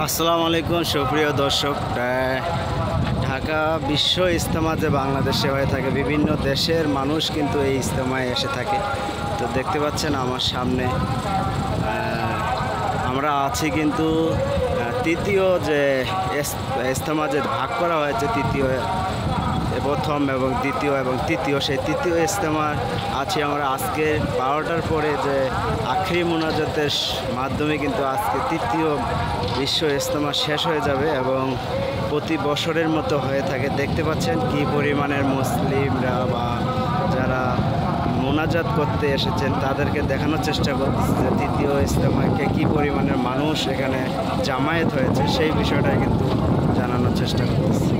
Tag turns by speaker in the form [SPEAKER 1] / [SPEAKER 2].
[SPEAKER 1] আসসালামু আলাইকুম সুপ্রিয় দর্শক। ঢাকা বিশ্ব ইজতেমা যে বাংলাদেশে হয়ে থাকে, বিভিন্ন দেশের মানুষ কিন্তু এই ইজতেমায় এসে থাকে। তো দেখতে পাচ্ছেন আমার সামনে আমরা আছি কিন্তু তৃতীয় যে ইজতেমা যে ভাগ করা হয়েছে, প্রথম এবং দ্বিতীয় এবং তৃতীয়, সেই তৃতীয় ইজতেমার আছি আমরা। আজকে 12টার পরে যে আখরি মুনাজাতের মাধ্যমে কিন্তু আজকে তৃতীয় বিশ্ব ইজতেমা শেষ হয়ে যাবে এবং প্রতি বছরের মতো হয়ে থাকে। দেখতে পাচ্ছেন কি পরিমাণের মুসলিমরা বা যারা মোনাজাত করতে এসেছেন তাদেরকে দেখানোর চেষ্টা করছে যে তৃতীয় ইজতেমাকে কী পরিমাণের মানুষ এখানে জামায়াত হয়েছে, সেই বিষয়টাই কিন্তু জানানোর চেষ্টা করতেছি।